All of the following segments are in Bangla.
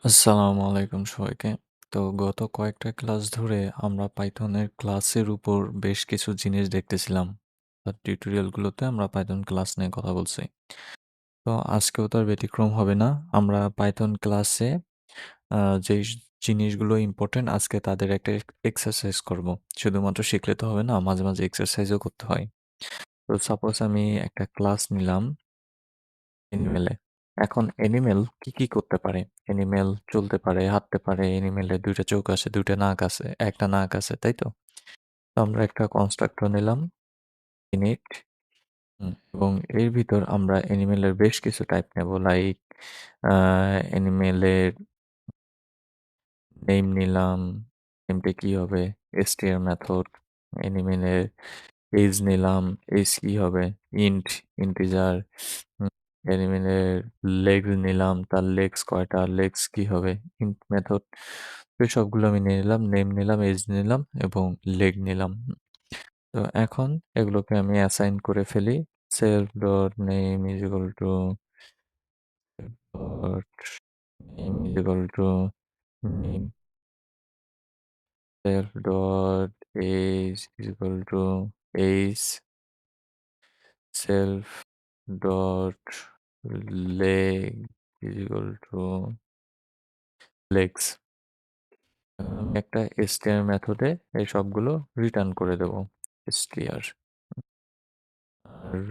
আসসালামু আলাইকুম সবাইকে। তো গত কয়েকটা ক্লাস ধরে আমরা পাইথনের ক্লাসের উপর বেশ কিছু জিনিস দেখতেছিলাম। আর টিউটোরিয়ালগুলোতে আমরা পাইথন ক্লাস নিয়ে কথা বলছি। তো আজকেও তার ব্যতিক্রম হবে না। আমরা পাইথন ক্লাসে যেই জিনিসগুলো ইম্পোর্টেন্ট আজকে তাদের একটা এক্সারসাইজ করব। শুধুমাত্র শিখলে তো হবে না, মাঝে, মাঝে এক্সারসাইজও করতে হয়। তো সাপোজ আমি একটা ক্লাস নিলাম এনিমেলে। এখন এনিমেল কি করতে পারে? এনিমেল চলতে পারে, হাঁটতে পারে, এনিমেলের ২ টা চোখ আছে, ২ টা নাক আছে, ১ টা নাক আছে, তাই তো? তো আমরা একটা কনস্ট্রাক্টর নিলাম init এবং এর ভিতর আমরা এনিমেলের বেশ কিছু টাইপ নেব লাইক আ এনিমেলের নেম নিলাম, নেমটা কি হবে? str মেথড, এনিমেলের এজ নিলাম, এজ কি হবে? ইন্টিজার অ্যানিমেলের লেগস নিলাম, তার লেগস কয়টা, লেগস কি হবে? Int method. তো সবগুলো আমি নিয়ে নিলাম, নেম নিলাম, এজ নিলাম এবং লেগ নিলাম। তো এখন এগুলোকে আমি অ্যাসাইন করে ফেলি। Self dot name is equal to dot name is equal to name, self dot age is equal to age, self dot leg is equal to legs. আমি একটা str মেথডে এই সবগুলো রিটার্ন করে দেব। str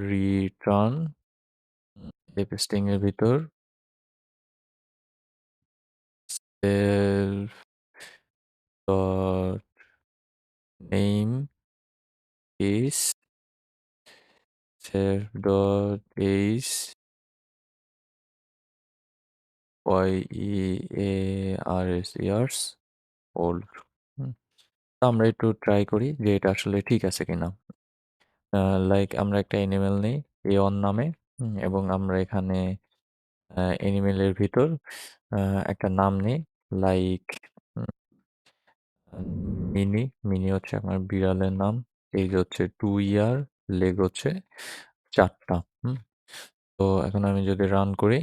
রিটার্ন if string এর ভিতর self dot name is self dot age years old। তো আমরা একটু ট্রাই করি যে এটা আসলে ঠিক আছে কিনা। লাইক আমরা একটা এনিমেল নেই a1 নামে এবং আমরা এখানে এনিমেলের ভিতর আ একটা নাম নেই লাইক উম মিনি হচ্ছে আমার বিড়ালের নাম। এইজ হচ্ছে 2 ইয়ার, লেগ হচ্ছে ৪ টা। তো এখন আমি যদি রান করি,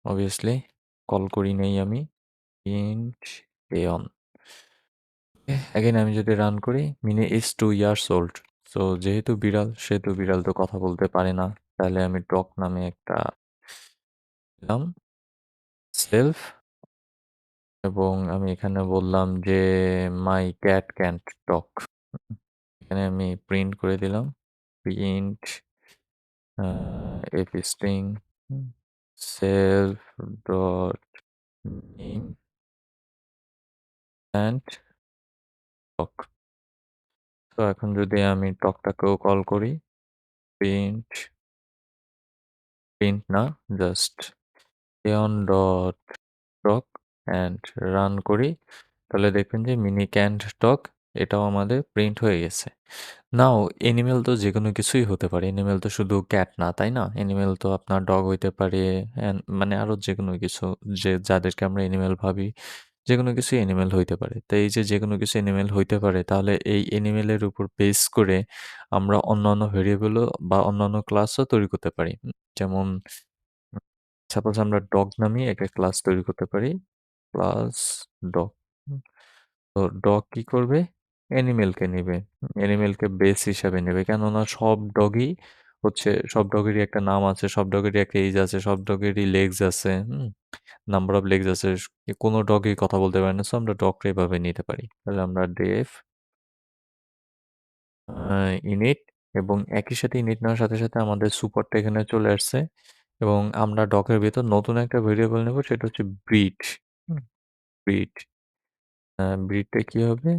obviously কল করি নেই আমি int aon। এগেইন আমি যদি রান করি, mini is 2 years old. So যেহেতু বিড়াল, সেহেতু বিড়াল তো কথা বলতে পারে না। তাহলে আমি টক নামে একটা দিলাম সেলফ এবং আমি এখানে বললাম যে মাই ক্যাট ক্যান্ট টক। এখানে আমি প্রিন্ট করে দিলাম print if string self dot name and talk। তো এখন যদি আমি টকটাকেও কল করি প্রিন্ট না just aon dot talk and run করি, তাহলে দেখবেন যে মিনি ক্যান্ড টক এটাও আমাদের প্রিন্ট হয়ে গেছে। নাও এনিমেল তো যেকোনো কিছুই হতে পারে। এনিমেল তো শুধু ক্যাট না, তাই না? এনিমেল তো আপনার ডগ হইতে পারে মানে আরো যেকোনো কিছু যে যাদেরকে আমরা এনিমেল ভাবি, যেকোনো কিছুই এনিমেল হইতে পারে। তো এই যে যেকোনো কিছু এনিমেল হইতে পারে তাহলে এই এনিমেলের উপর বেস করে আমরা অন্যান্য ভেরিয়েবলও বা অন্যান্য ক্লাসও তৈরি করতে পারি। যেমন সাপোজ আমরা ডগ নামিয়ে একটা ক্লাস তৈরি করতে পারি। Class dog. তো ডগ কি করবে? অ্যানিমেলকে নিবে। অ্যানিমেলকে বেস হিসাবে নেবে। কেননা সব ডগই হচ্ছে সব ডগেরই একটা নাম আছে, সব ডগেরই একটা এইজ আছে, সব ডগেরই লেগস আছে, নাম্বার অফ লেগস আছে। কোনো ডগই কথা বলতে পারে না। সো আমরা ডগকে এভাবে নিতে পারি। তাহলে আমরা ডেফ init এবং একই সাথে init নেওয়ার সাথে, সাথে আমাদের সুপারটা এখানে চলে আসছে এবং আমরা ডগের ভেতর নতুন একটা ভেরিয়েবল নেব সেটা হচ্ছে ব্রিড। হুম? ব্রিড। ব্রিডটা কি হবে?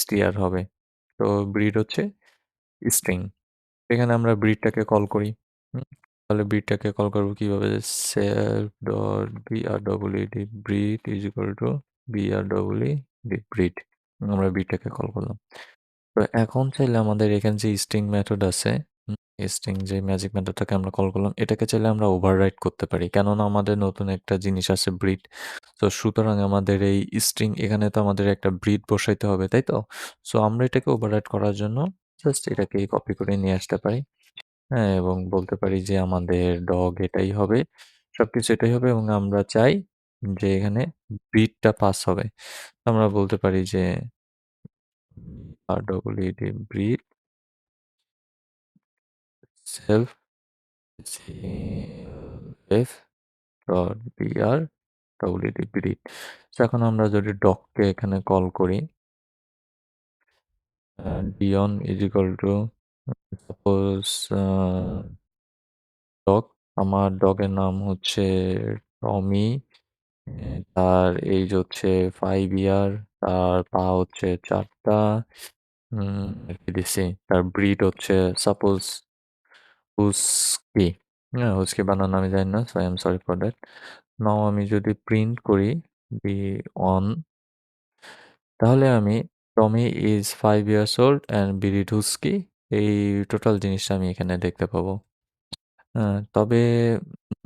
str হবে। তো ব্রিড হচ্ছে স্ট্রিং। এখানে আমরা ব্রিডটাকে কল করি। হুম? তাহলে ব্রিডটাকে কল করব কিভাবে? self dot brwd breed is equal to brwd breed। আমরা ব্রিডটাকে কল করলাম। তো এখন চাইলে আমাদের এখানে যে স্ট্রিং মেথড আছে, স্ট্রিং যে ম্যাজিক মেথডটাকে আমরা কল করলাম, এটাকে চাইলে আমরা ওভাররাইড করতে পারি। কেননা আমাদের নতুন একটা জিনিস আছে ব্রিড। তো সুতরাং আমাদের এই স্ট্রিং এখানে তো আমাদের একটা ব্রিড বসাইতে হবে, তাই তো? সো আমরা এটাকে ওভাররাইড করার জন্য জাস্ট এটাকে কপি করে নিয়ে আসতে পারি। হ্যাঁ, এবং বলতে পারি যে আমাদের ডগ এটাই হবে। সবকিছু এটাই হবে এবং আমরা চাই যে এখানে ব্রিডটা পাস হবে। আমরা বলতে পারি যে REED breed self self dot BR WD breed. So এখন আমরা যদি ডগকে এখানে কল করি, Dion is equal to suppose dog, আমার ডগের নাম হচ্ছে টমি, তার এইজ হচ্ছে 5 ইয়ার, তার পা হচ্ছে 4 টা, কি দিছি? তার ব্রিড হচ্ছে সাপোজ হুস্কি। হ্যাঁ, হুস্কি বানান আমি জানি না। So I am sorry for that. Now আমি যদি প্রিন্ট করি বি অন, তাহলে আমি Tommy is 5 years old and breed husky, এই টোটাল জিনিসটা আমি এখানে দেখতে পাবো। তবে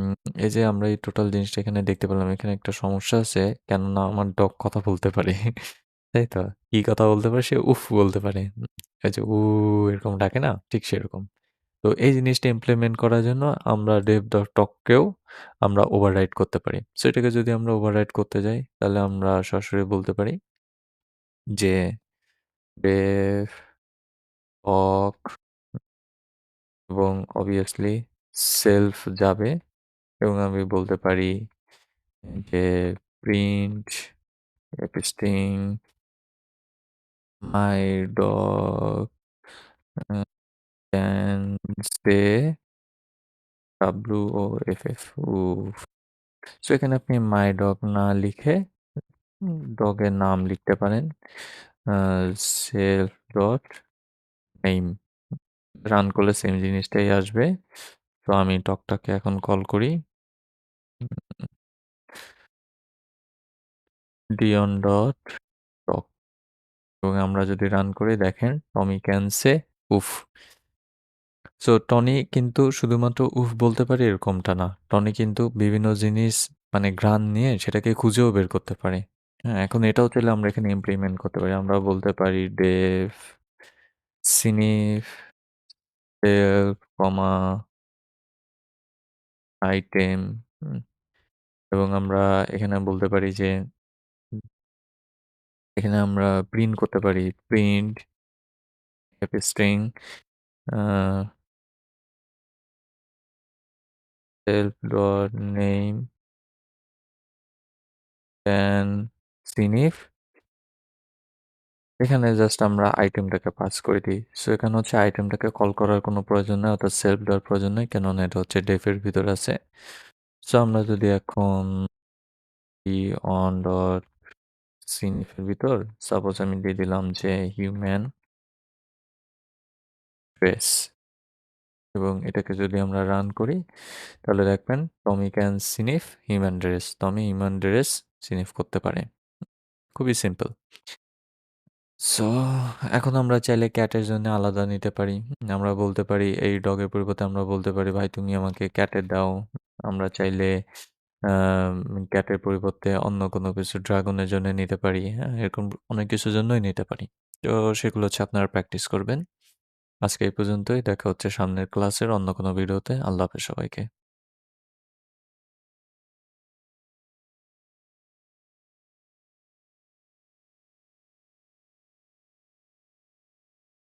উম এই যে আমরা এই টোটাল জিনিসটা এখানে দেখতে পেলাম, এখানে একটা সমস্যা আছে। কেননা আমার ডগ কথা বলতে পারে। তাই তো? কি কথা বলতে পারে? সে উফ বলতে পারে। এই যে এরকম ডাকে না? ঠিক সেরকম। তো এই জিনিসটা ইমপ্লিমেন্ট করার জন্য আমরা dev.talk কেও আমরা ওভাররাইড করতে পারি। সো এটাকে যদি আমরা ওভাররাইড করতে যাই, তাহলে আমরা সরাসরি বলতে পারি যে dev.talk এবং obviously self যাবে এবং আমি বলতে পারি যে print string my dog can say WOFF উফ। সো এখানে আপনি মাই ডগ না লিখে ডগের নাম লিখতে পারেন সেলফ ডট নেম। রান করলে সেম জিনিসটাই আসবে। তো আমি ডগটাকে এখন কল করি ডিওন ডট টক এবং আমরা যদি রান করি দেখেন টমি ক্যান সে উফ। সো টনি কিন্তু শুধুমাত্র উফ বলতে পারে এরকমটা না। টনি কিন্তু বিভিন্ন জিনিস মানে ঘ্রাণ নিয়ে সেটাকে খুঁজেও বের করতে পারে। হ্যাঁ, এখন এটাও চাইলে আমরা এখানে ইমপ্লিমেন্ট করতে পারি। আমরা বলতে পারি ডেভ সিনিফ সেলফ কমা আইটেম, এবং আমরা এখানে বলতে পারি যে এখানে আমরা প্রিন্ট করতে পারি print string self dot name then sniff. এখানে জাস্ট আমরা আইটেমটাকে পাস করে দিই। সো এখানে হচ্ছে আইটেমটাকে কল করার কোনো প্রয়োজন নেই, অর্থাৎ সেলফ দেওয়ার প্রয়োজন নেই, কেননা এটা হচ্ছে ডেফের ভিতর আছে। সো আমরা যদি এখন অন ডট সিনিফের ভিতর সাপোজ আমি দিয়ে দিলাম যে হিউম্যান ফেস এবং এটাকে যদি আমরা রান করি, তাহলে দেখবেন Tommy can sniff human dress, Tommy human dress sniff করতে পারে। খুবই সিম্পল। সো এখন আমরা চাইলে ক্যাটের জন্য আলাদা নিতে পারি। আমরা বলতে পারি এই ডগের পরিবর্তে আমরা বলতে পারি ভাই তুমি আমাকে ক্যাটের দাও। আমরা চাইলে ক্যাটের পরিবর্তে অন্য কোনো কিছু ড্রাগনের জন্য নিতে পারি। হ্যাঁ, এরকম অনেক কিছুর জন্যই নিতে পারি। তো সেগুলো হচ্ছে আপনারা প্র্যাকটিস করবেন। আজকে এই পর্যন্তই। দেখা হচ্ছে সামনের ক্লাসের অন্য কোনো ভিডিওতে। আল্লাহ হাফেজ সবাইকে।